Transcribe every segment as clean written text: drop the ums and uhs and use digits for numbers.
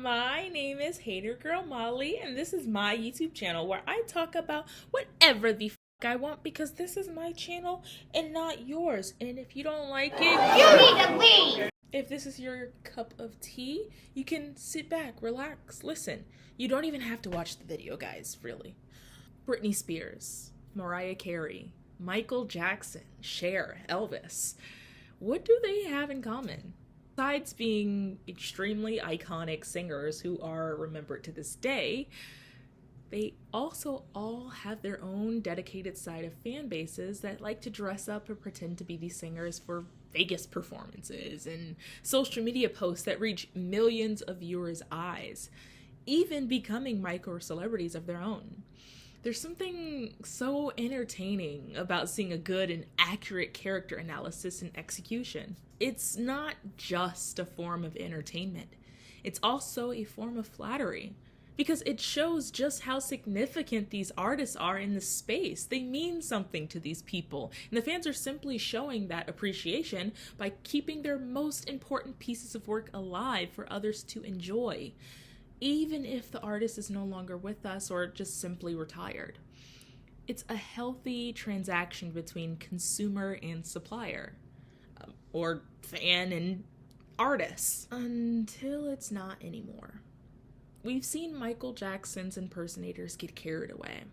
My name is Hater Girl Molly, and this is my YouTube channel where I talk about whatever the I want because this is my channel and not yours. And if you don't like it, you need to leave! If this is your cup of tea, you can sit back, relax, listen. You don't even have to watch the video, guys, really. Britney Spears, Mariah Carey, Michael Jackson, Cher, Elvis. What do they have in common? Besides being extremely iconic singers who are remembered to this day, they also all have their own dedicated side of fan bases that like to dress up or pretend to be these singers for Vegas performances and social media posts that reach millions of viewers' eyes, even becoming micro celebrities of their own. There's something so entertaining about seeing a good and accurate character analysis and execution. It's not just a form of entertainment. It's also a form of flattery because it shows just how significant these artists are in the space. They mean something to these people, and the fans are simply showing that appreciation by keeping their most important pieces of work alive for others to enjoy, even if the artist is no longer with us or just simply retired. It's a healthy transaction between consumer and supplier, or fan and artist, until it's not anymore. We've seen Michael Jackson's impersonators get carried away.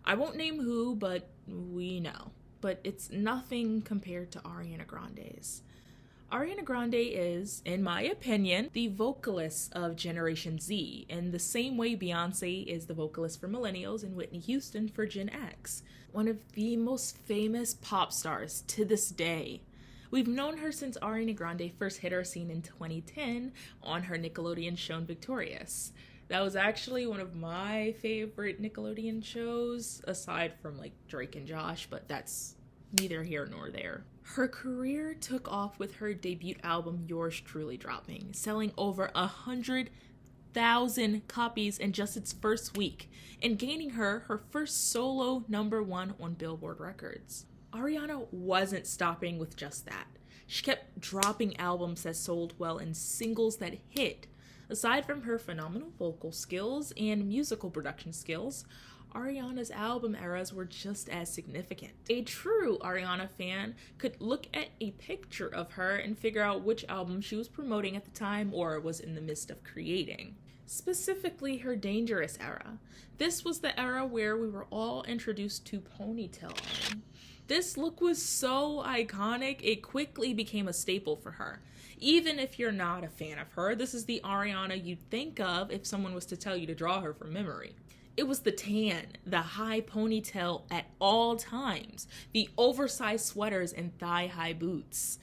I won't name who, but we know. But it's nothing compared to Ariana Grande's. Ariana Grande is, in my opinion, the vocalist of Generation Z, in the same way Beyonce is the vocalist for Millennials and Whitney Houston for Gen X. One of the most famous pop stars to this day. We've known her since Ariana Grande first hit our scene in 2010 on her Nickelodeon show Victorious. That was actually one of my favorite Nickelodeon shows, aside from like Drake and Josh, but that's neither here nor there. Her career took off with her debut album Yours Truly dropping, selling over 100,000 copies in just its first week, and gaining her first solo #1 on Billboard Records. Ariana wasn't stopping with just that. She kept dropping albums that sold well and singles that hit. Aside from her phenomenal vocal skills and musical production skills, Ariana's album eras were just as significant. A true Ariana fan could look at a picture of her and figure out which album she was promoting at the time or was in the midst of creating. Specifically her Dangerous era. This was the era where we were all introduced to ponytailing. This look was so iconic, it quickly became a staple for her. Even if you're not a fan of her, this is the Ariana you'd think of if someone was to tell you to draw her from memory. It was the tan, the high ponytail at all times, the oversized sweaters and thigh-high boots.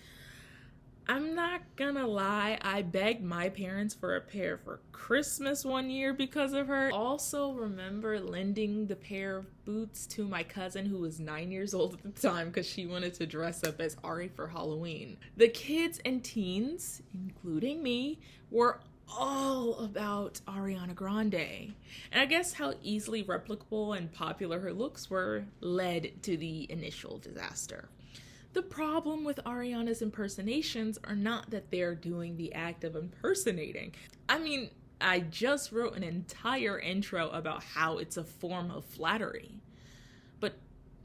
I'm not gonna lie, I begged my parents for a pair for Christmas one year because of her. Also remember lending the pair of boots to my cousin who was 9 years old at the time because she wanted to dress up as Ari for Halloween. The kids and teens, including me, were all about Ariana Grande. And I guess how easily replicable and popular her looks were led to the initial disaster. The problem with Ariana's impersonations are not that they're doing the act of impersonating. I mean, I just wrote an entire intro about how it's a form of flattery. But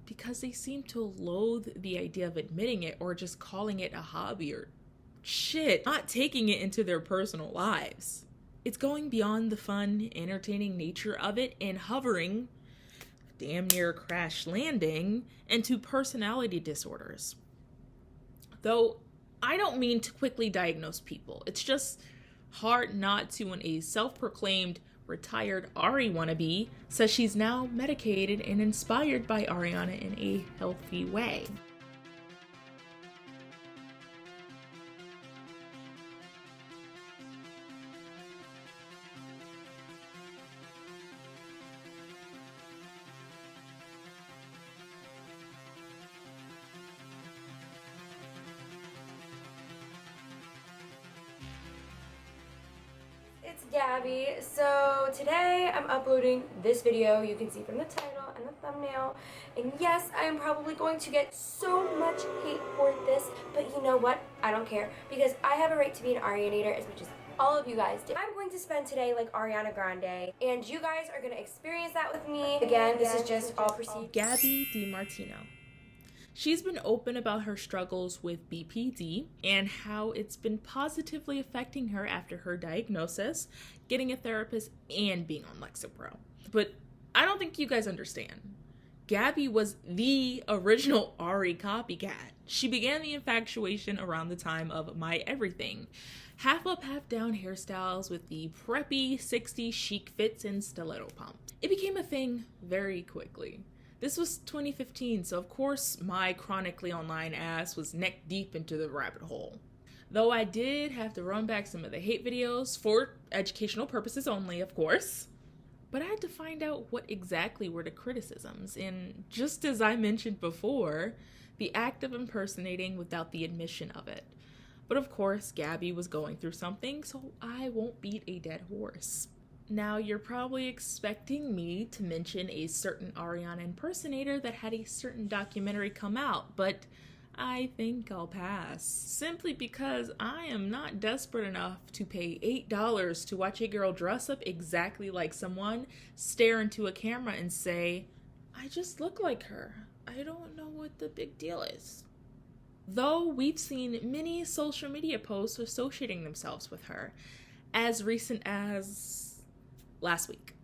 because they seem to loathe the idea of admitting it or just calling it a hobby or shit, not taking it into their personal lives. It's going beyond the fun, entertaining nature of it and hovering, damn near crash landing, into personality disorders. Though I don't mean to quickly diagnose people. It's just hard not to when a self-proclaimed retired Ari wannabe says she's now medicated and inspired by Ariana in a healthy way. It's Gabby. So today I'm uploading this video. You can see from the title and the thumbnail. And yes, I am probably going to get so much hate for this, but you know what? I don't care because I have a right to be an Arianator as much as all of you guys did. I'm going to spend today like Ariana Grande, and you guys are going to experience that with me. Again, this is just all proceed. Gabby DiMartino. She's been open about her struggles with BPD and how it's been positively affecting her after her diagnosis, getting a therapist, and being on Lexapro. But I don't think you guys understand. Gabby was the original Ari copycat. She began the infatuation around the time of My Everything. Half up, half down hairstyles with the preppy 60s chic fits and stiletto pumps. It became a thing very quickly. This was 2015, so of course my chronically online ass was neck deep into the rabbit hole. Though I did have to run back some of the hate videos for educational purposes only, of course. But I had to find out what exactly were the criticisms, and just as I mentioned before, the act of impersonating without the admission of it. But of course, Gabby was going through something, so I won't beat a dead horse. Now, you're probably expecting me to mention a certain Ariana impersonator that had a certain documentary come out, but I think I'll pass. Simply because I am not desperate enough to pay $8 to watch a girl dress up exactly like someone, stare into a camera and say, I just look like her. I don't know what the big deal is. Though we've seen many social media posts associating themselves with her, as recent as last week.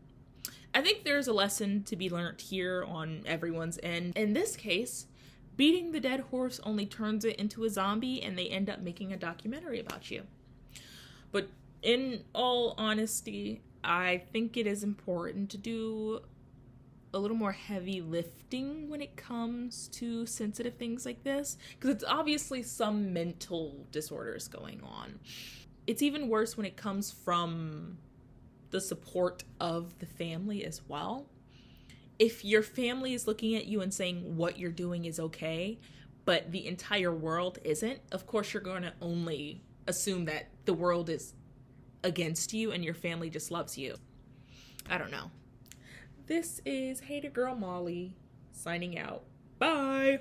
I think there's a lesson to be learnt here on everyone's end. In this case, beating the dead horse only turns it into a zombie and they end up making a documentary about you. But in all honesty, I think it is important to do a little more heavy lifting when it comes to sensitive things like this, because it's obviously some mental disorders going on. It's even worse when it comes from the support of the family as well. If your family is looking at you and saying what you're doing is okay, but the entire world isn't, of course you're going to only assume that the world is against you and your family just loves you. I don't know. This is Hater Girl Molly signing out. Bye!